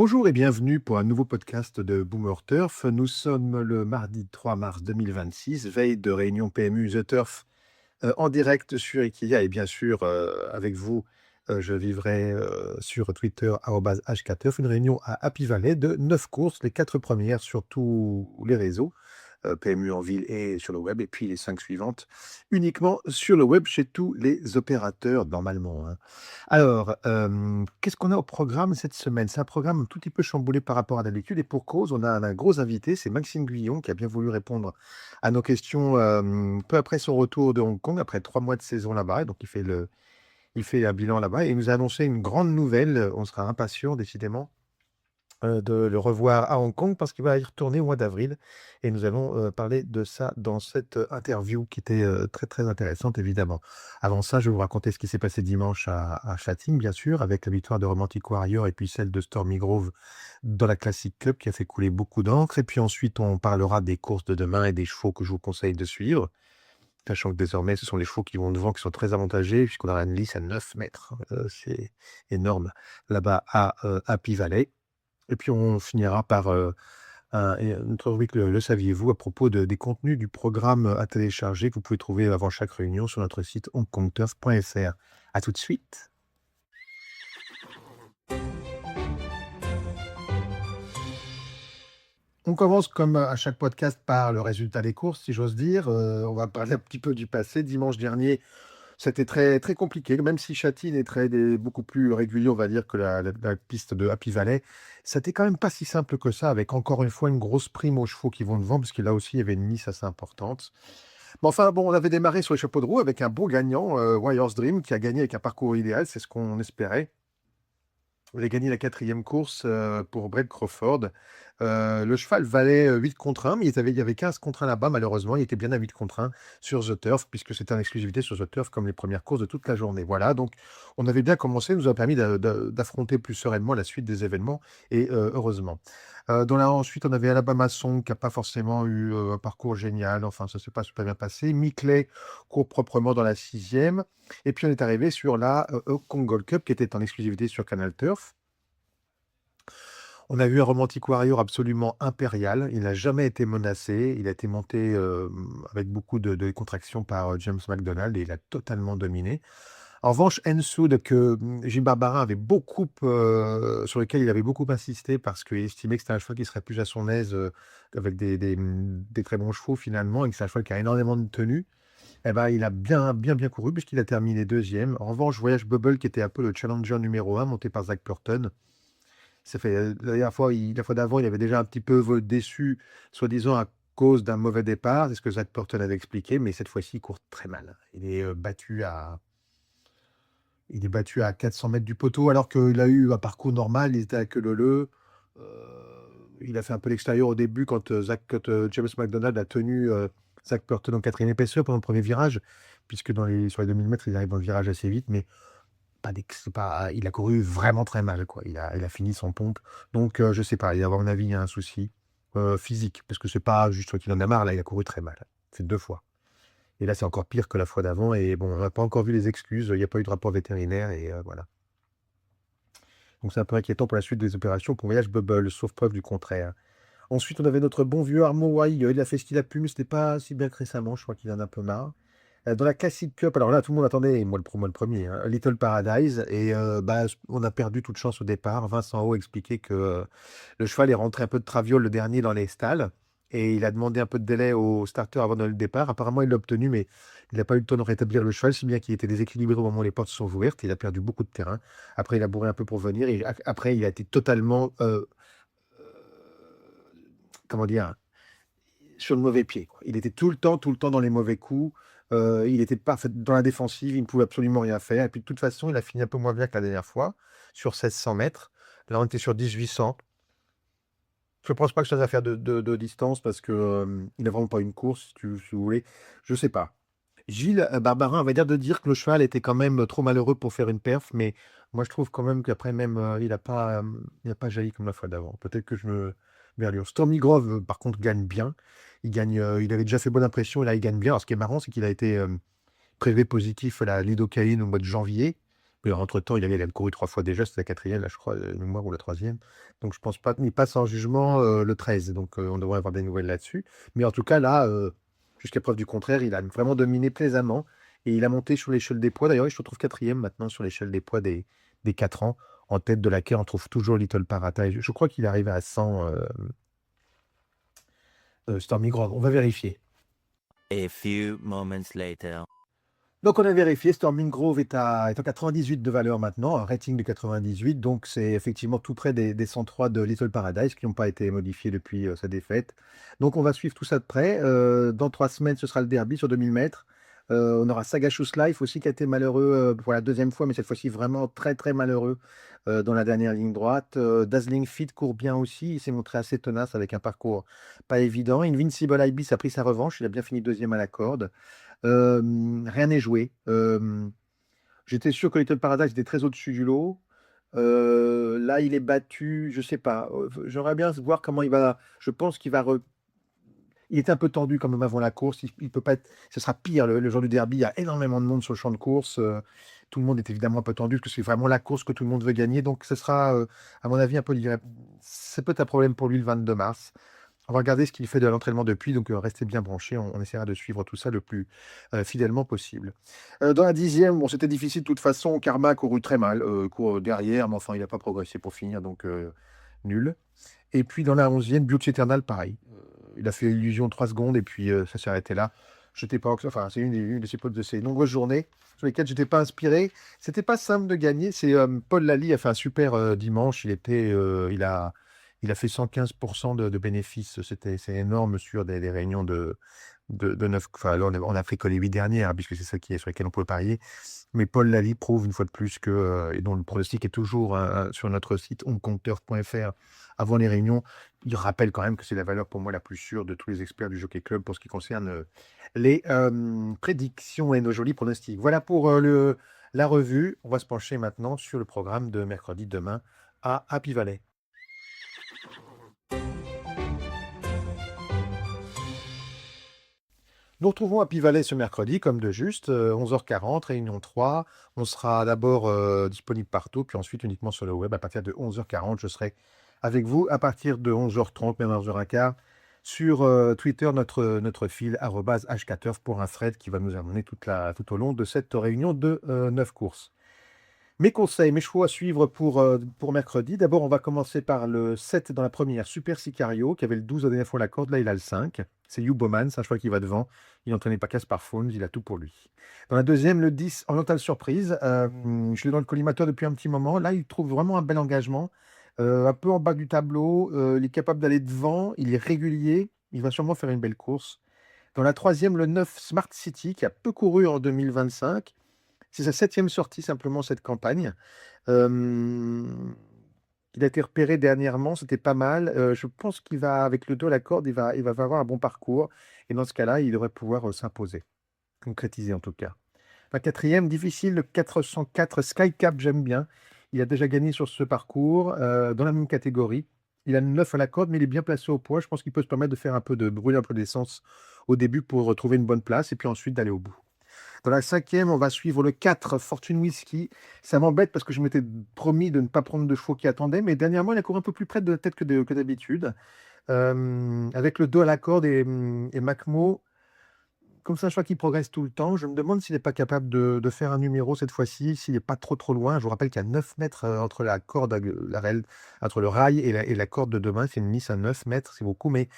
Bonjour et bienvenue pour un nouveau podcast de Boomer Turf. Nous sommes le mardi 3 mars 2026, veille de réunion PMU The Turf en direct sur Ikea et bien sûr avec vous, je vivrai sur Twitter @hkturf, une réunion à Happy Valley de 9 courses, les 4 premières sur tous les réseaux. PMU en ville et sur le web, et puis les 5 suivantes uniquement sur le web chez tous les opérateurs normalement, hein. Alors, qu'est-ce qu'on a au programme cette semaine? C'est un programme un tout petit peu chamboulé par rapport à d'habitude et pour cause, on a un gros invité, c'est Maxime Guyon qui a bien voulu répondre à nos questions, peu après son retour de Hong Kong, après 3 mois de saison là-bas, et donc il fait un bilan là-bas et il nous a annoncé une grande nouvelle, on sera impatients décidément de le revoir à Hong Kong parce qu'il va y retourner au mois d'avril et nous allons, parler de ça dans cette, interview qui était, très, très intéressante évidemment. Avant ça, je vais vous raconter ce qui s'est passé dimanche à Châtillon, bien sûr, avec la victoire de Romantic Warrior et puis celle de Stormy Grove dans la Classic Cup qui a fait couler beaucoup d'encre et puis ensuite on parlera des courses de demain et des chevaux que je vous conseille de suivre, sachant que désormais ce sont les chevaux qui vont devant qui sont très avantagés puisqu'on aura une lice à 9 mètres, c'est énorme là-bas à, Happy Valley. Et puis on finira par, notre rubrique Le saviez-vous? À propos des contenus du programme, à télécharger que vous pouvez trouver avant chaque réunion sur notre site hongkongturf.fr. À tout de suite. On commence comme à chaque podcast par le résultat des courses, si j'ose dire. On va parler un petit peu du passé. Dimanche dernier, c'était très, très compliqué, même si Châtine est beaucoup plus régulier, on va dire, que la piste de Happy Valley. C'était quand même pas si simple que ça, avec encore une fois une grosse prime aux chevaux qui vont devant, parce que là aussi, il y avait une mise assez importante. Mais enfin, bon, on avait démarré sur les chapeaux de roue avec un beau gagnant, Warriors Dream, qui a gagné avec un parcours idéal, c'est ce qu'on espérait. Il a gagné la quatrième course pour Brett Crawford. Le cheval valait 8 contre 1, mais il y avait 15 contre 1 là-bas, malheureusement. Il était bien à 8 contre 1 sur The Turf, puisque c'était en exclusivité sur The Turf, comme les premières courses de toute la journée. Voilà, donc on avait bien commencé, ça nous a permis d'affronter plus sereinement la suite des événements, et heureusement. Ensuite, on avait Alabama Song, qui n'a pas forcément eu un parcours génial, enfin, ça ne s'est pas super bien passé. Mickley court proprement dans la sixième. Et puis on est arrivé sur la Hong Kong Gold Cup qui était en exclusivité sur Canal Turf. On a vu un Romantic Warrior absolument impérial. Il n'a jamais été menacé. Il a été monté avec beaucoup de contractions par James McDonald et il a totalement dominé. En revanche, Ensoud, que Gilles Barbarin avait beaucoup, sur lequel il avait beaucoup insisté parce qu'il estimait que c'était un cheval qui serait plus à son aise avec des très bons chevaux finalement et que c'est un cheval qui a énormément de tenue. Eh ben, il a bien, bien, bien couru puisqu'il a terminé deuxième. En revanche, Voyage Bubble, qui était un peu le challenger numéro un, monté par Zach Purton, ça fait, la fois d'avant, il avait déjà un petit peu déçu, soi-disant à cause d'un mauvais départ. C'est ce que Zach Purton avait expliqué, mais cette fois-ci, il court très mal. Il est battu à 400 mètres du poteau, alors qu'il a eu un parcours normal, il était à queue leu. Il a fait un peu l'extérieur au début quand, James McDonald a tenu Zach Purton en quatrième épaisseur pendant le premier virage, puisque sur les 2000 mètres, il arrive dans le virage assez vite, mais il a couru vraiment très mal, quoi. Il a fini sans pompe. Donc, je sais pas, à mon avis, il y a un souci physique, parce que c'est pas juste qu'il en a marre, là, il a couru très mal. C'est 2 fois. Et là, c'est encore pire que la fois d'avant. Et bon, on n'a pas encore vu les excuses. Il n'y a pas eu de rapport vétérinaire. Et voilà. Donc, c'est un peu inquiétant pour la suite des opérations pour Voyage Bubble, sauf preuve du contraire. Ensuite, on avait notre bon vieux Armo Wai. Il a fait ce qu'il a pu, mais c'était pas si bien que récemment. Je crois qu'il en a un peu marre. Dans la Classic Cup, alors là, tout le monde attendait, et moi le premier, hein, Little Paradise. Et on a perdu toute chance au départ. Vincent Haut expliquait que le cheval est rentré un peu de traviole le dernier dans les stalles. Et il a demandé un peu de délai au starter avant le départ. Apparemment, il l'a obtenu, mais il n'a pas eu le temps de rétablir le cheval, si bien qu'il était déséquilibré au moment où les portes sont ouvertes. Il a perdu beaucoup de terrain. Après, il a bourré un peu pour venir. Et après, il a été totalement, comment dire, sur le mauvais pied, quoi. Il était tout le temps dans les mauvais coups. Il était parfait dans la défensive, il ne pouvait absolument rien faire. Et puis de toute façon, il a fini un peu moins bien que la dernière fois, sur 1600 mètres. Là, on était sur 1800. Je ne pense pas que je fasse affaire de distance parce que il n'a vraiment pas une course, si vous voulez. Je sais pas. Gilles Barbarin va dire que le cheval était quand même trop malheureux pour faire une perf, mais moi je trouve quand même qu'après même il a pas jailli comme la fois d'avant. Peut-être que je me Berlure. Stormy Grove, par contre, gagne bien. Il avait déjà fait bonne impression et là il gagne bien. Alors ce qui est marrant, c'est qu'il a été prélevé positif à la lidocaïne au mois de janvier. Mais entre-temps, il avait couru 3 fois déjà, c'était la quatrième là, je crois, de mémoire ou la troisième. Donc je pense pas il passe en jugement, le 13, donc on devrait avoir des nouvelles là-dessus. Mais en tout cas là, jusqu'à preuve du contraire, il a vraiment dominé plaisamment et il a monté sur l'échelle des poids. D'ailleurs, il se retrouve quatrième maintenant sur l'échelle des poids des 4 ans, en tête de laquelle on trouve toujours Little Parata. Je crois qu'il est arrivé à 100, Stormy Grove. On va vérifier. A few moments later. Donc on a vérifié, Storming Grove est en 98 de valeur maintenant, un rating de 98, donc c'est effectivement tout près des 103 de Little Paradise qui n'ont pas été modifiés depuis sa défaite. Donc on va suivre tout ça de près. Dans 3 semaines, ce sera le derby sur 2000 mètres. On aura Sagacious Life aussi qui a été malheureux pour la deuxième fois, mais cette fois-ci vraiment très très malheureux dans la dernière ligne droite. Dazzling Fit court bien aussi, il s'est montré assez tenace avec un parcours pas évident. Invincible Ibis a pris sa revanche, il a bien fini deuxième à la corde. Rien n'est joué. J'étais sûr que Little Paradise était très au-dessus du lot. Là, il est battu, je sais pas. J'aimerais bien voir comment il va. Je pense qu'il va. Il était un peu tendu quand même avant la course. Il peut pas être. Ce sera pire le jour du derby. Il y a énormément de monde sur le champ de course. Tout le monde est évidemment un peu tendu parce que c'est vraiment la course que tout le monde veut gagner. Donc, ce sera, à mon avis, un peu. C'est peut-être un problème pour lui le 22 mars. On va regarder ce qu'il fait de l'entraînement depuis, donc restez bien branchés. On essaiera de suivre tout ça le plus fidèlement possible. Dans la 10e, bon, c'était difficile de toute façon. Karma a couru très mal, court derrière, mais enfin, il n'a pas progressé pour finir, donc nul. Et puis dans la 11e, Beauty Eternal, pareil. Il a fait illusion 3 secondes et puis ça s'est arrêté là. J'étais pas, enfin, c'est une de ces nombreuses journées sur lesquelles j'étais pas inspiré. C'était pas simple de gagner. C'est Paul Lally a fait un super dimanche. Il a fait 115% de bénéfices. C'est énorme sur des réunions de 9. Enfin, là, on a fait que les 8 dernières, hein, puisque c'est ça sur lesquelles on peut parier. Mais Paul Lally prouve une fois de plus que, et dont le pronostic est toujours sur notre site oncompteur.fr avant les réunions. Il rappelle quand même que c'est la valeur pour moi la plus sûre de tous les experts du Jockey Club pour ce qui concerne les prédictions et nos jolis pronostics. Voilà pour la revue. On va se pencher maintenant sur le programme de mercredi demain à Happy Valley. Nous retrouvons Happy Valley ce mercredi, comme de juste, 11h40, réunion 3. On sera d'abord disponible partout, puis ensuite uniquement sur le web. À partir de 11h40, je serai avec vous à partir de 11h30, même 11h15, sur Twitter, notre fil @h14 pour un thread qui va nous amener tout au long de cette réunion de 9 courses. Mes conseils, mes choix à suivre pour mercredi. D'abord, on va commencer par le 7 dans la première, Super Sicario, qui avait le 12 la dernière fois à la corde. Là, il a le 5. C'est Hugh Bowman, c'est un choix qui va devant. Il n'entraînait pas Caspar Fownes, il a tout pour lui. Dans la deuxième, le 10, Oriental Surprise. Je l'ai dans le collimateur depuis un petit moment. Là, il trouve vraiment un bel engagement. Un peu en bas du tableau. Il est capable d'aller devant. Il est régulier. Il va sûrement faire une belle course. Dans la troisième, le 9, Smart City, qui a peu couru en 2025. C'est sa 7e sortie simplement cette campagne. Il a été repéré dernièrement, c'était pas mal. Je pense qu'il va avec le dos à la corde, il va avoir un bon parcours et dans ce cas-là, il devrait pouvoir, s'imposer. Concrétiser en tout cas. La 4e, difficile, le 404 Skycap, j'aime bien. Il a déjà gagné sur ce parcours, dans la même catégorie. Il a 9 à la corde, mais il est bien placé au poids. Je pense qu'il peut se permettre de faire un peu de brûler un peu d'essence au début pour retrouver une bonne place et puis ensuite d'aller au bout. Dans la 5e, on va suivre le 4, Fortune Whiskey. Ça m'embête parce que je m'étais promis de ne pas prendre de chevaux qui attendaient, mais dernièrement, il a couru un peu plus près de la tête que d'habitude. Avec le dos à la corde et Macmo, comme ça, je vois qu'il progresse tout le temps. Je me demande s'il n'est pas capable de faire un numéro cette fois-ci, s'il n'est pas trop trop loin. Je vous rappelle qu'il y a 9 mètres entre la corde, entre le rail et la corde de demain. C'est une lisse à 9 mètres, c'est beaucoup, mais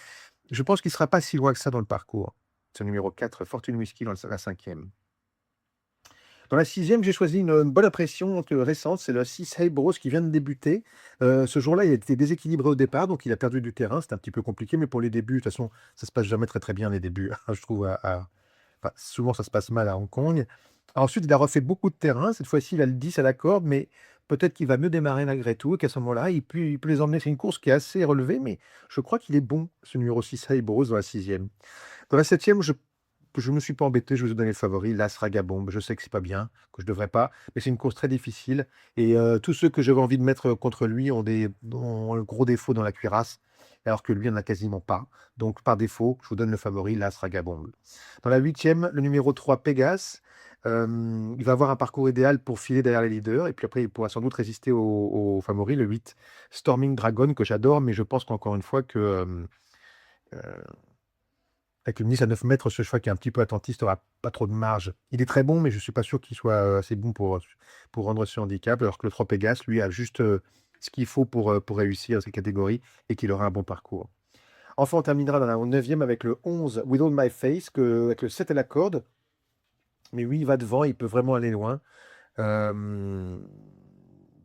je pense qu'il ne sera pas si loin que ça dans le parcours. C'est le numéro 4, Fortune Whiskey dans la 5e. Dans la 6e, j'ai choisi une bonne impression récente, c'est le 6 Hey Bros qui vient de débuter. Ce jour-là, il a été déséquilibré au départ, donc il a perdu du terrain. C'était un petit peu compliqué, mais pour les débuts, de toute façon, ça se passe jamais très très bien les débuts, je trouve. Enfin, souvent, ça se passe mal à Hong Kong. Ensuite, il a refait beaucoup de terrain. Cette fois-ci, il a le 10 à la corde, mais peut-être qu'il va mieux démarrer malgré tout, et qu'à ce moment-là, il peut les emmener. C'est une course qui est assez relevée, mais je crois qu'il est bon, ce numéro 6 Hey Bros dans la 6e. Dans la 7e, je me suis pas embêté, je vous ai donné le favori, l'As Ragabombe. Je sais que c'est pas bien, que je devrais pas, mais c'est une course très difficile et tous ceux que j'avais envie de mettre contre lui ont le gros défaut dans la cuirasse, alors que lui en a quasiment pas. Donc par défaut, je vous donne le favori, l'As Ragabombe. Dans la 8e, le numéro 3 Pégase. Il va avoir un parcours idéal pour filer derrière les leaders et puis après il pourra sans doute résister aux favoris, le 8 Storming Dragon que j'adore, mais je pense qu'encore une fois que, heu, avec une Nice à 9 mètres, ce cheval qui est un petit peu attentiste aura pas trop de marge. Il est très bon, mais je suis pas sûr qu'il soit, assez bon pour rendre ce handicap, alors que le 3 Pégase, lui, a juste, ce qu'il faut pour réussir ces catégories et qu'il aura un bon parcours. Enfin, on terminera dans la 9e avec le 11 With All My Face, avec le 7 à la corde. Mais oui, il va devant, il peut vraiment aller loin. Hem,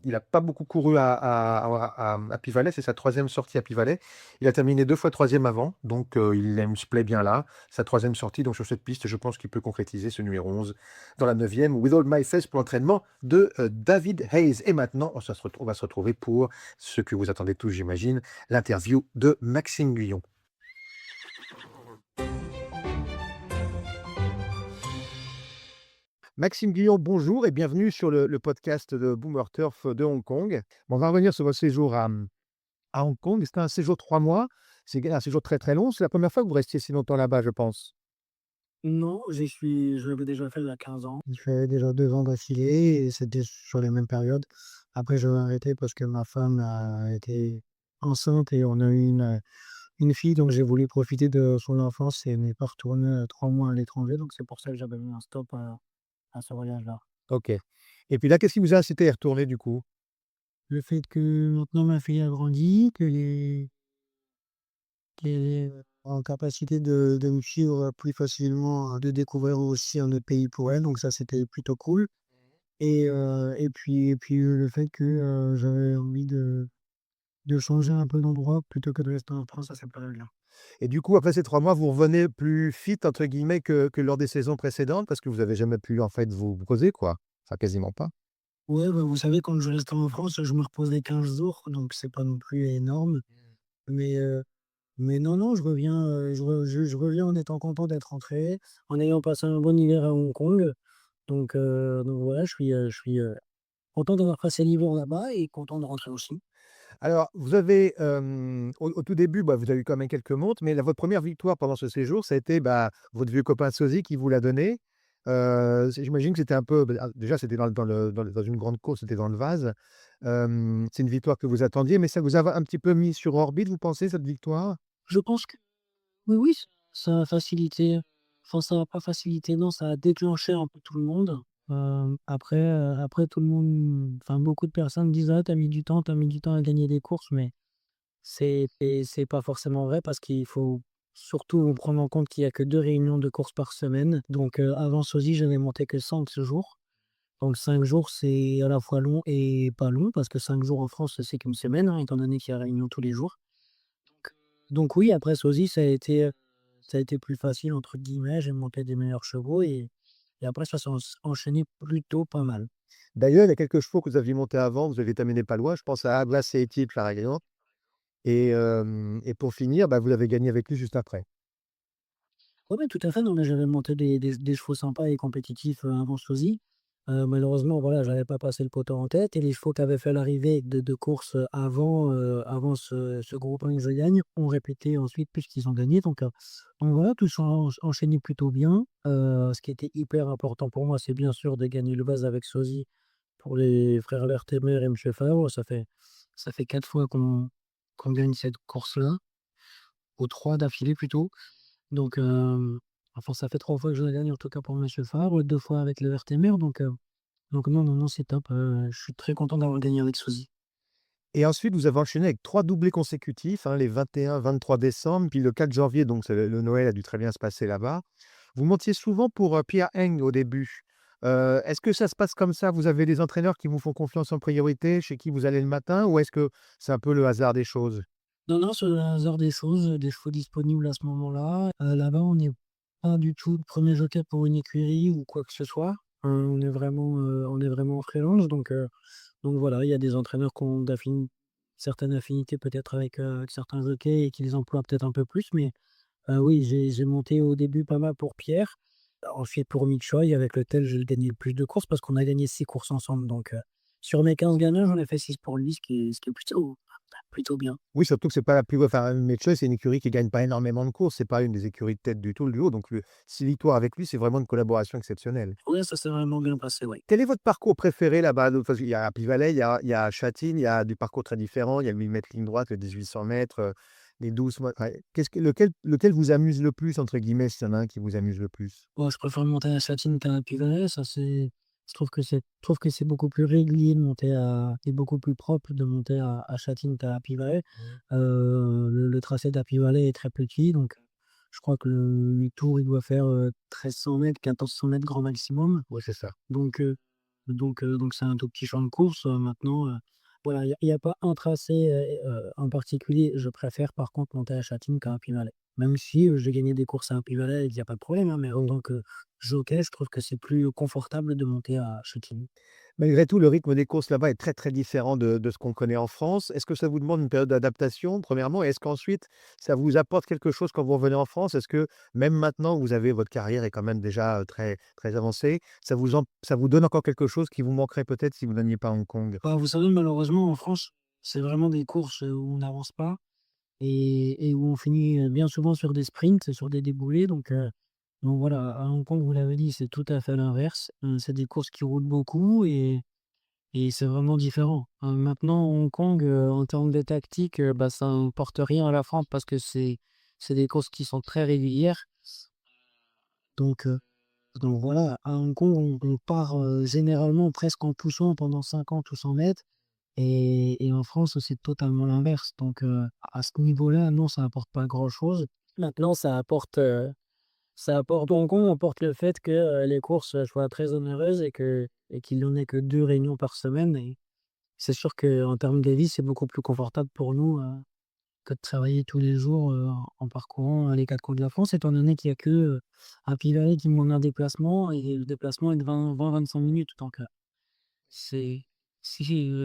il n'a pas beaucoup couru à Pivalet, c'est sa troisième sortie à Pivalet. Il a terminé 2 fois troisième avant, donc il se plaît bien là. Sa troisième sortie, donc sur cette piste, je pense qu'il peut concrétiser ce numéro 11 dans la 9e. With All My Face pour l'entraînement de, David Hayes. Et maintenant, on va se retrouver pour ce que vous attendez tous, j'imagine, l'interview de Maxime Guyon. Maxime Guyon, bonjour et bienvenue sur le podcast de Boomer Turf de Hong Kong. Bon, on va revenir sur votre séjour à Hong Kong. C'était un séjour de 3 mois. C'est un séjour très, très long. C'est la première fois que vous restiez si longtemps là-bas, je pense? Non, je l'avais déjà fait il y a 15 ans. Il fait déjà 2 ans d'affilée et c'était sur les mêmes périodes. Après, j'avais arrêté parce que ma femme a été enceinte et on a eu une fille, donc j'ai voulu profiter de son enfance et ne pas retourner, 3 mois à l'étranger, donc c'est pour ça que j'avais mis un stop à ce voyage-là. OK. Et puis là, qu'est-ce qui vous a incité à y retourner du coup? Le fait que maintenant ma fille a grandi, qu'elle est en capacité de me suivre plus facilement, de découvrir aussi un autre pays pour elle, donc ça, c'était plutôt cool. Et puis, le fait que, j'avais envie de changer un peu d'endroit plutôt que de rester en France, ça me bien. Et du coup, après ces 3 mois, vous revenez plus fit entre guillemets que lors des saisons précédentes parce que vous avez jamais pu en fait vous poser quoi? Enfin quasiment pas? Ouais, bah, vous savez, quand je restais en France, je me reposais 15 jours, donc c'est pas non plus énorme. Mais, non, non, je reviens, je reviens en étant content d'être rentré, en ayant passé un bon hiver à Hong Kong. Donc voilà, je suis content d'avoir passé l'hiver là-bas et content de rentrer aussi. Alors, vous avez, au tout début, bah, vous avez eu quand même quelques montes, mais votre première victoire pendant ce séjour, ça a été, bah, votre vieux copain sosie qui vous l'a donné. J'imagine que c'était un peu, bah, déjà, c'était dans une grande course, c'était dans le vase. C'est une victoire que vous attendiez, mais ça vous a un petit peu mis sur orbite, vous pensez, cette victoire? Je pense que oui, oui, ça a facilité, enfin, ça a pas facilité, non, ça a déclenché un peu tout le monde. Après tout le monde, enfin, beaucoup de personnes disent: «Ah, tu mis du temps à gagner des courses», mais c'est pas forcément vrai parce qu'il faut surtout prendre en compte qu'il y a que 2 réunions de course par semaine. Donc, avant Sozy, j'avais monté que 5 jours. Donc 5 jours, c'est à la fois long et pas long parce que 5 jours en France, c'est qu'une semaine, hein, étant donné qu'il y a réunion tous les jours. Donc oui, après Sozy, ça a été «plus facile» entre guillemets. J'ai monté des meilleurs chevaux et après ça s'est enchaîné plutôt pas mal. D'ailleurs, il y a quelques chevaux que vous aviez montés avant, vous aviez terminé pas loin. Je pense à Ablas et Ethiel, par exemple. Et pour finir, bah, vous l'avez gagné avec lui juste après. Ouais, ouais, tout à fait. Non, mais j'avais monté des chevaux sympas et compétitifs, avant Sozy. Malheureusement, voilà, j'avais pas passé le poteau en tête et les chevaux qui avaient fait l'arrivée de courses, avant ce gros prix que je gagne ont répété ensuite puisqu'ils ont gagné. Donc voilà, tout s'est enchaîné plutôt bien. Ce qui était hyper important pour moi, c'est bien sûr de gagner le vase avec Sozy pour les frères Vertemer et Monsieur Favre. Ça fait 4 fois qu'on gagne cette course-là, ou 3 d'affilée plutôt. Donc, enfin, ça fait 3 fois que je la gagne, en tout cas pour Monsieur Favre, 2 fois avec le Vertemer, donc non, non, non, c'est top, je suis très content d'avoir gagné avec Sozy. Et ensuite, vous avez enchaîné avec 3 doublés consécutifs, hein, les 21-23 décembre, puis le 4 janvier, donc c'est le Noël a dû très bien se passer là-bas. Vous montiez souvent pour, Pierre Heng au début. Est-ce que ça se passe comme ça? Vous avez des entraîneurs qui vous font confiance en priorité, chez qui vous allez le matin? Ou est-ce que c'est un peu le hasard des choses? Non, non, c'est le hasard des choses, des chevaux disponibles à ce moment-là. Là-bas, on n'est pas du tout le 1er jockey pour une écurie ou quoi que ce soit. On est vraiment freelance, donc voilà, il y a des entraîneurs qui ont certaines affinités peut-être avec certains jockeys et qui les emploient peut-être un peu plus, mais oui, j'ai monté au début pas mal pour Pierre, ensuite pour Mitch Choi avec lequel j'ai gagné le plus de courses parce qu'on a gagné 6 courses ensemble, sur mes 15 gagnants, j'en ai fait 6 pour lui, ce qui est plutôt plutôt bien. Oui, surtout que c'est pas la plus enfin, Mitchell, c'est une écurie qui gagne pas énormément de courses, c'est pas une des écuries de tête du tout, le duo, donc 6 victoires avec lui, c'est vraiment une collaboration exceptionnelle. Ouais, ça s'est vraiment bien passé, ouais. Quel est votre parcours préféré là-bas? Donc parce qu'il y a Happy Valley, il y a Châtine, il y a des parcours très différents, il y a le 1000 mètres ligne droite, le 1800 mètres, les 12 mo ouais. Qu'est-ce que lequel vous «amuse le plus» entre guillemets, s'il y en a un qui vous amuse le plus? Bon, je préfère monter à Châtine qu'à Pivalet, ça c'est je trouve que c'est beaucoup plus régulier de monter à et beaucoup plus propre de monter à Châtine qu'à Pivalet. Mmh. Le tracé d'Happy Valley est très petit, donc je crois que le tour, il doit faire, 1300 m, 1400 m grand maximum. Ouais, c'est ça. Donc donc c'est un tout petit champ de course, maintenant, voilà, il y a pas un tracé, en particulier. Je préfère par contre monter à Châtine qu'à Épinal. Même si, j'ai gagné des courses à Épinal, il y a pas de problème, hein, mais en tant que jockey, je trouve que c'est plus confortable de monter à Châtine. Malgré tout, le rythme des courses là-bas est très, très différent de ce qu'on connaît en France. Est-ce que ça vous demande une période d'adaptation, premièrement? Et est-ce qu'ensuite, ça vous apporte quelque chose quand vous revenez en France? Est-ce que même maintenant, vous avez votre carrière est quand même déjà, très, très avancée, ça vous donne encore quelque chose qui vous manquerait peut-être si vous n'alliez pas à Hong Kong? Bah, vous savez, malheureusement, en France, c'est vraiment des courses, où on n'avance pas et où on finit, bien souvent sur des sprints, sur des déboulés, donc voilà, à Hong Kong, vous l'avez dit, c'est tout à fait l'inverse. C'est des courses qui roulent beaucoup et c'est vraiment différent. Maintenant, Hong Kong, en termes de tactique, bah, ça n'importe rien à la France parce que c'est des courses qui sont très régulières. Donc, heu, donc voilà, à Hong Kong, on part, généralement presque en poussant pendant 50 ou 100 m et en France, c'est totalement l'inverse. Donc, à ce niveau-là, non, ça apporte pas grand-chose. Maintenant, ça apporte Hong Kong apporte le fait que, les courses, soient très onéreuses et qu'il y en ait que 2 réunions par semaine et c'est sûr qu'en termes de vie, c'est beaucoup plus confortable pour nous, que de travailler tous les jours, en parcourant, les 4 coins de la France, étant donné qu'il y a que, un Pivalet qui demande un déplacement et le déplacement est de 20-25 minutes. Donc, c'est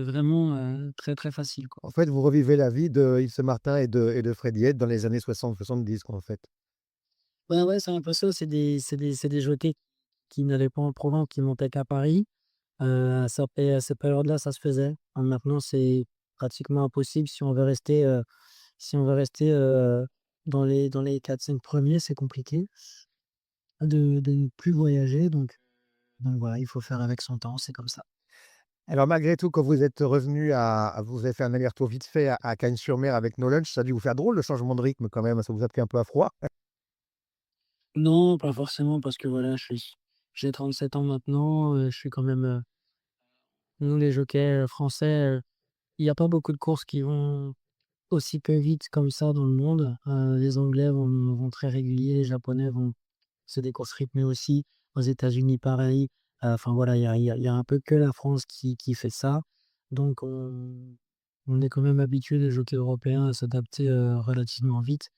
vraiment, très, très facile, quoi. En fait, vous revivez la vie de Yves Saint-Martin et de Freddy Head dans les années 60-70 quoi, en fait. Ouais, ouais, c'est un peu ça, c'est des jockeys qui n'allaient pas en province, qui montaient qu'à Paris. À cette période-là, ça se faisait. Maintenant, c'est pratiquement impossible si on veut rester dans les 4-5 premiers, c'est compliqué de ne plus voyager donc voilà, il faut faire avec son temps, c'est comme ça. Alors malgré tout, quand vous êtes revenu vous avez fait un aller-retour vite fait à Cagnes-sur-Mer avec No Lunch, ça a dû vous faire drôle le changement de rythme quand même, ça vous a pris un peu à froid? Non, pas forcément parce que voilà, j'ai 37 ans maintenant, je suis quand même, nous les jockeys, français, il y a pas beaucoup de courses qui vont aussi peu vite comme ça dans le monde. Les Anglais vont très réguliers, les Japonais vont c'est des courses rythmées aussi. Aux États-Unis, pareil. Enfin voilà, il y a un peu que la France qui fait ça. Donc on est quand même habitué les jockeys européens à s'adapter, relativement vite.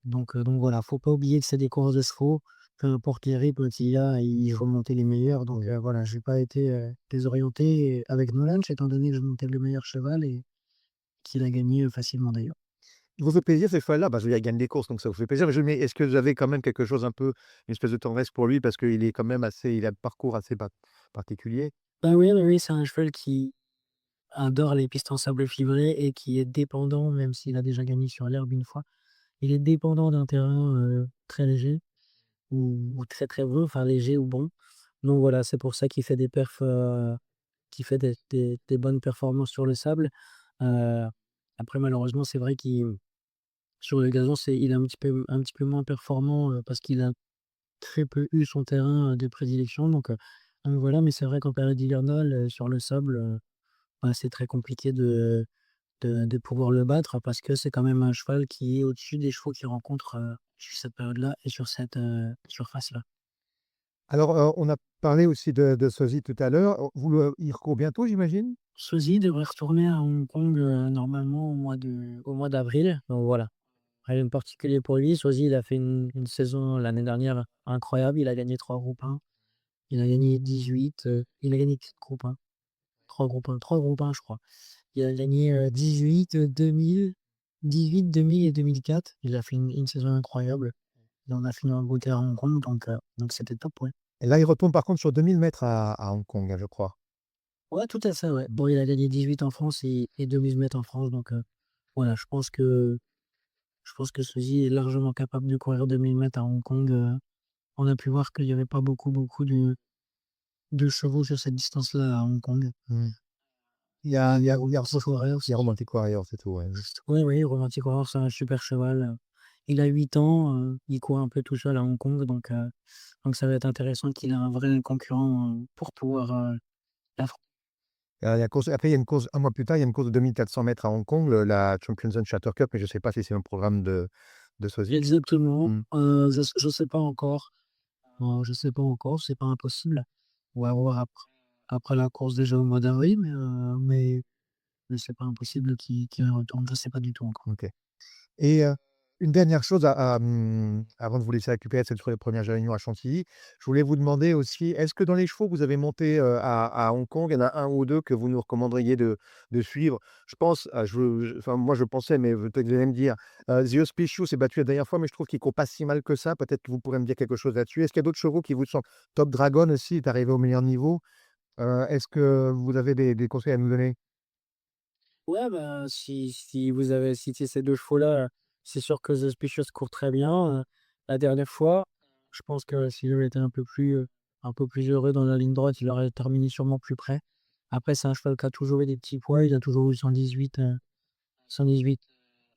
Donc voilà, faut pas oublier que c'est des courses de chevaux. Peu importe les rythmes qu'il y a, il faut monter les meilleurs. Donc voilà, j'ai pas été, désorienté avec Nolan, étant donné que je montais le meilleur cheval et qu'il a gagné, facilement d'ailleurs. Il vous fait plaisir ces chevals-là? Bah, je veux dire, il gagne des courses, donc ça vous fait plaisir, mais est-ce que vous avez quand même quelque chose un peu une espèce de tendresse pour lui parce qu'il est quand même il a un parcours assez particulier? Bah oui, oui, oui, c'est un cheval qui adore les pistes en sable fibré et qui est dépendant, même s'il a déjà gagné sur l'herbe une fois, il est dépendant d'un terrain, très léger ou très, très bon, enfin léger ou bon. Donc voilà, c'est pour ça qu'il fait des perfs, qu'il fait des bonnes performances sur le sable. Heu, Après malheureusement, c'est vrai qu'il sur le gazon, il est un petit peu moins performant, parce qu'il a très peu eu son terrain, de prédilection donc voilà, mais c'est vrai qu'en période hivernale, sur le sable, bah, c'est très compliqué de pouvoir le battre parce que c'est quand même un cheval qui est au-dessus des chevaux qu'il rencontre, sur cette période-là et sur cette, surface-là. Alors, on a parlé aussi de sosie tout à l'heure, il recourt bientôt j'imagine? Sosie devrait retourner à Hong Kong, normalement au mois d'avril, donc voilà. Rien de particulier pour lui. Sosie, il a fait une saison l'année dernière incroyable. Il a gagné 3 groupes 1. Il a gagné 18, il a gagné 4 groupes 1. 3 groupes 1, je crois. Il a gagné, 18, 2000, 18, 2000 et 2004. Il a fait une saison incroyable. Et on a fini en beauté à Hong Kong donc c'était top, ouais. Et là, il retourne par contre sur 2000 mètres à Hong Kong, hein, je crois. Ouais, tout à fait, ouais. Bon, il a gagné 18 en France et 2 1000 mètres en France, donc voilà, je pense que Squeezie est largement capable de courir 2000 mètres à Hong Kong. On a pu voir qu'il y avait pas beaucoup de chevaux sur cette distance-là à Hong Kong. Mmh. Il y a Romantic Warrior, il y a Romantic Warrior, c'est tout, ouais. oui, oui, Romantic Warrior, c'est un super cheval. Il a 8 ans, il court un peu tout seul à Hong Kong, donc ça va être intéressant qu'il ait un vrai concurrent, pour pouvoir, l'affronter. Il y a course après il y a une course un mois plus tard, il y a une course de 2 400 mètres à Hong Kong, la Champions Chatter Cup, mais je ne sais pas si c'est un programme de sosie? Exactement, Mmh. je sais pas encore. C'est pas impossible. On va voir après la course déjà au mois d'avril, mais c'est pas impossible qu'il y retourne. Je sais pas du tout encore. OK. Et une dernière chose avant de vous laisser récupérer cette première réunion à Chantilly, je voulais vous demander aussi, est-ce que dans les chevaux que vous avez montés, à Hong Kong, il y en a un ou 2 que vous nous recommanderiez de suivre? Je pense, enfin moi je pensais, mais peut-être que vous allez me dire, The Auspicious s'est battu la dernière fois, mais je trouve qu'il court pas si mal que ça. Peut-être que vous pourrez me dire quelque chose là-dessus. Est-ce qu'il y a d'autres chevaux qui vous sont Top Dragon aussi est arrivé au meilleur niveau. Est-ce que vous avez des conseils à nous donner? Ouais, bah, si vous avez cité ces 2 chevaux-là, c'est sûr que The Specious court très bien. La dernière fois, je pense que s'il avait été un peu plus heureux dans la ligne droite, il aurait terminé sûrement plus près. Après, c'est un cheval qui a toujours eu des petits poids, il a toujours eu 118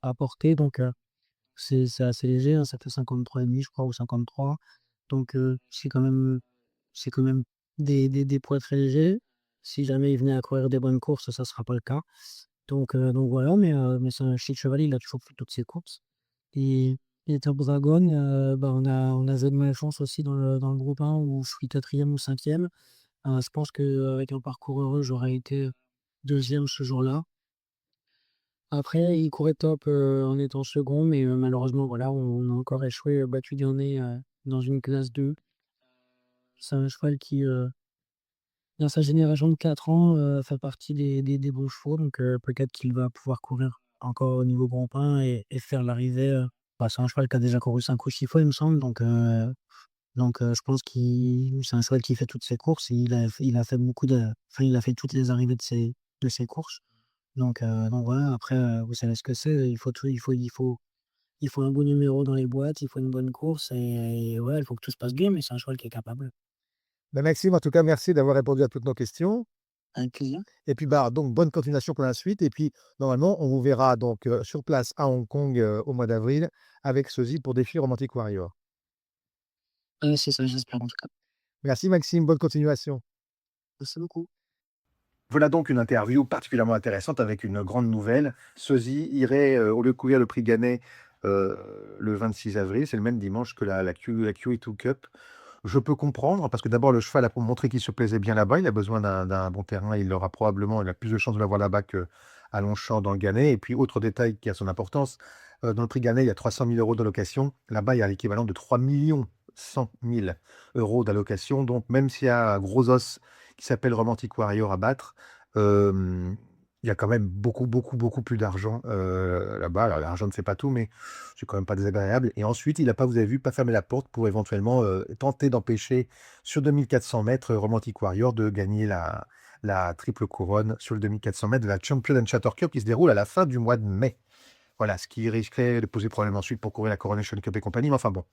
à porter, donc c'est assez léger, hein, ça fait 53,5 je crois ou 53, donc c'est quand même des poids très légers. Si jamais il venait à courir des bonnes courses, ça sera pas le cas. Donc voilà, mais c'est un chic cheval, il a toujours fait toutes ses courses. Et et Top Dragon, bah, on a Z Malchance aussi dans le groupe 1 où je suis 4e ou 5e. Je pense qu'avec un parcours heureux, j'aurais été 2e ce jour-là. Après, il courait top, en étant second, mais malheureusement, voilà, on a encore échoué, battu du nez, dans une classe 2. C'est un cheval qui, dans sa génération de 4 ans, fait partie des bons chevaux, donc peut-être qu'il va pouvoir courir encore au niveau grand pain et faire l'arrivée, bah, c'est un cheval qui a déjà couru 5 ou 6 fois, il me semble, donc je pense qu'il c'est un cheval qui fait toutes ses courses et il a fait il a fait toutes les arrivées de ses courses, donc voilà. Après, vous savez ce que c'est, il faut un bon numéro dans les boîtes, il faut une bonne course et ouais, il faut que tout se passe bien, mais c'est un cheval qui est capable. Bah, Maxime, en tout cas, merci d'avoir répondu à toutes nos questions. Avec plaisir. Et puis, bah, donc bonne continuation pour la suite et puis normalement, on vous verra donc, sur place à Hong Kong, au mois d'avril avec sosie pour défier Romantic Warrior. C'est ça, j'espère en tout cas. Merci Maxime, bonne continuation. Merci beaucoup. Voilà donc une interview particulièrement intéressante avec une grande nouvelle. Sosie irait, au lieu de courir le prix Gannet, le 26 avril, c'est le même dimanche que la QE2 Cup. Je peux comprendre parce que d'abord le cheval a montré qu'il se plaisait bien là-bas, il a besoin d'un bon terrain, il a plus de chances de l'avoir là-bas qu'à Longchamp dans le Gannet et puis autre détail qui a son importance, dans le prix Gannet, il y a 300 000 € d'allocation. Là-bas, il y a l'équivalent de 3 100 000 € d'allocation, donc même s'il y a un gros os qui s'appelle Romantic Warrior à battre, il y a quand même beaucoup plus d'argent, là-bas. Alors l'argent ne fait pas tout, mais c'est quand même pas désagréable et ensuite, il a pas, vous avez vu, pas fermé la porte pour éventuellement, tenter d'empêcher sur 2400 mètres, Romantic Warrior de gagner la triple couronne sur le 2400 mètres de la Champion Chatter Cup qui se déroule à la fin du mois de mai. Voilà, ce qui risquerait de poser problème ensuite pour courir la Coronation Cup et compagnie, mais enfin bon,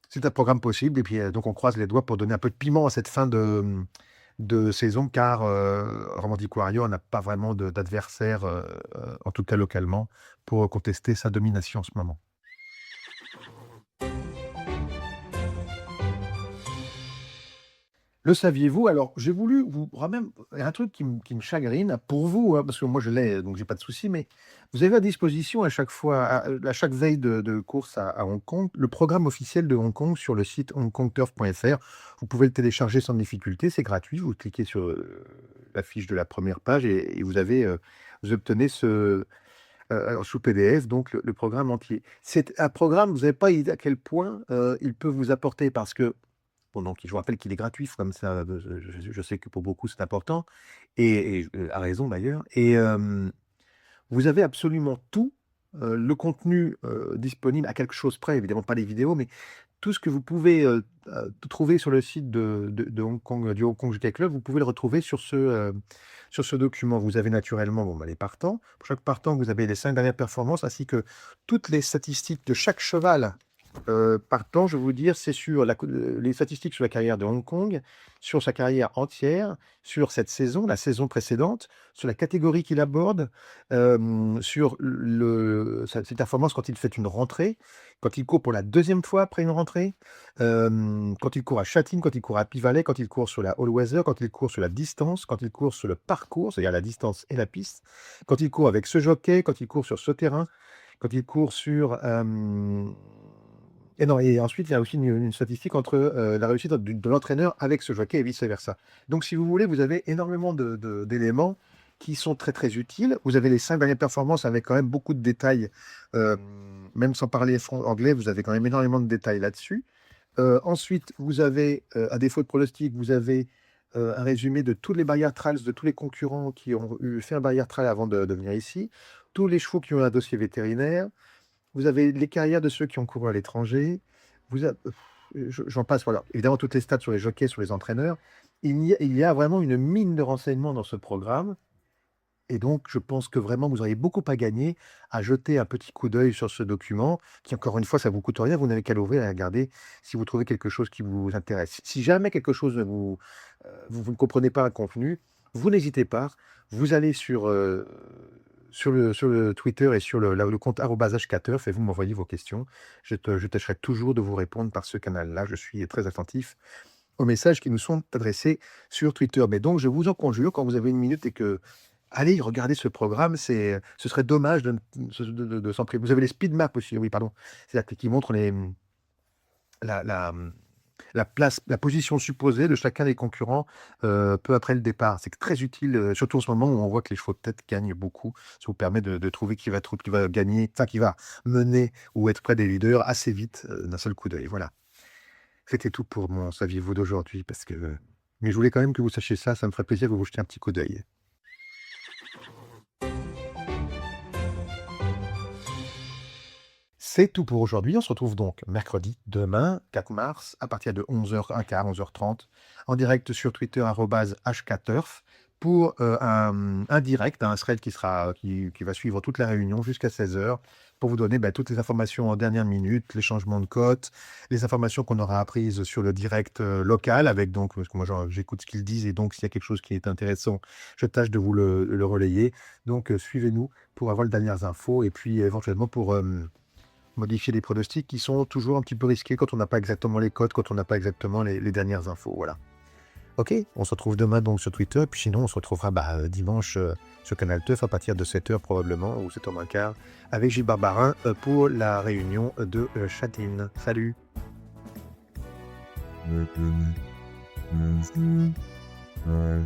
c'est un programme possible et puis, donc on croise les doigts pour donner un peu de piment à cette fin de saison car, Romantic Warrior n'a pas vraiment d'adversaire, en tout cas localement, pour contester sa domination en ce moment. Le saviez-vous? Alors, j'ai voulu vous même il y a un truc qui me chagrine pour vous, hein, parce que moi je l'ai, donc j'ai pas de souci, mais vous avez à disposition à chaque fois, à chaque veille de course à Hong Kong, le programme officiel de Hong Kong sur le site hongkongturf.fr. Vous pouvez le télécharger sans difficulté, c'est gratuit. Vous cliquez sur, la fiche de la première page et vous avez, vous obtenez sous PDF donc le programme entier. C'est un programme, vous n'avez pas idée à quel point, il peut vous apporter parce que bon, donc je vous rappelle qu'il est gratuit, comme ça, je sais que pour beaucoup c'est important à raison d'ailleurs et vous avez absolument tout, le contenu, disponible à quelque chose près, évidemment pas les vidéos, mais tout ce que vous pouvez trouver sur le site de Hong Kong, du Hong Kong Jockey Club, vous pouvez le retrouver sur ce document. Vous avez naturellement les partants. Pour chaque partant, vous avez les 5 dernières performances ainsi que toutes les statistiques de chaque cheval partant. Je vais vous dire, c'est sur les statistiques sur la carrière de Hong Kong, sur sa carrière entière, sur cette saison, la saison précédente, sur la catégorie qu'il aborde, sur ses performances quand il fait une rentrée, quand il court pour la deuxième fois après une rentrée, quand il court à Châtine, quand il court à Pivalet, quand il court sur la All-Weather, quand il court sur la distance, quand il court sur le parcours, c'est-à-dire la distance et la piste, quand il court avec ce jockey, quand il court sur ce terrain, quand il court sur... et non, et ensuite, il y a aussi une statistique entre la réussite de l'entraîneur avec ce jockey et vice-versa. Donc, si vous voulez, vous avez énormément d'éléments qui sont très, très utiles. Vous avez les 5 dernières performances avec quand même beaucoup de détails. Même sans parler anglais, vous avez quand même énormément de détails là-dessus. Ensuite, vous avez, à défaut de pronostic, vous avez un résumé de toutes les barrières trials de tous les concurrents qui ont fait un barrière trial avant de venir ici, tous les chevaux qui ont un dossier vétérinaire. Vous avez les carrières de ceux qui ont couru à l'étranger. J'en passe, voilà. Évidemment, toutes les stats sur les jockeys, sur les entraîneurs. Il y a vraiment une mine de renseignements dans ce programme. Et donc, je pense que vraiment, vous auriez beaucoup à gagner à jeter un petit coup d'œil sur ce document, qui, encore une fois, ça ne vous coûte rien. Vous n'avez qu'à l'ouvrir et à regarder si vous trouvez quelque chose qui vous intéresse. Si jamais quelque chose vous ne comprenez pas un contenu, vous n'hésitez pas. Vous allez sur le Twitter et sur le compte @hcaturf et vous m'envoyez vos questions. Je tâcherai toujours de vous répondre par ce canal-là. Je suis très attentif aux messages qui nous sont adressés sur Twitter. Mais donc, je vous en conjure, quand vous avez une minute et que allez regarder ce programme, ce serait dommage de s'en priver. Vous avez les speed maps aussi, oui, pardon. C'est-à-dire qui montrent la position supposée de chacun des concurrents peu après le départ. C'est très utile, surtout en ce moment où on voit que les chevaux de tête gagnent beaucoup. Ça vous permet de trouver qui va gagner, enfin qui va mener ou être près des leaders assez vite d'un seul coup d'œil. Voilà. C'était tout pour mon saviez-vous d'aujourd'hui mais je voulais quand même que vous sachiez ça. Ça me ferait plaisir que vous jetiez un petit coup d'œil. C'est tout pour aujourd'hui. On se retrouve donc mercredi, demain, 4 mars, à partir de 11h15, 11h30, en direct sur Twitter, @hcaturf, pour un direct, un thread qui va suivre toute la réunion jusqu'à 16h, pour vous donner toutes les informations en dernière minute, les changements de cotes, les informations qu'on aura apprises sur le direct local, avec donc, parce que moi j'écoute ce qu'ils disent, et donc s'il y a quelque chose qui est intéressant, je tâche de vous le relayer. Donc suivez-nous pour avoir les dernières infos, et puis éventuellement pour modifier les pronostics qui sont toujours un petit peu risqués quand on n'a pas exactement les codes, quand on n'a pas exactement les dernières infos. Voilà. Ok, on se retrouve demain donc sur Twitter, puis sinon on se retrouvera dimanche sur Canal Teuf à partir de 7h probablement, ou 7h moins quart, avec Gilles Barbarin pour la réunion de Châtine. Salut. Ouais.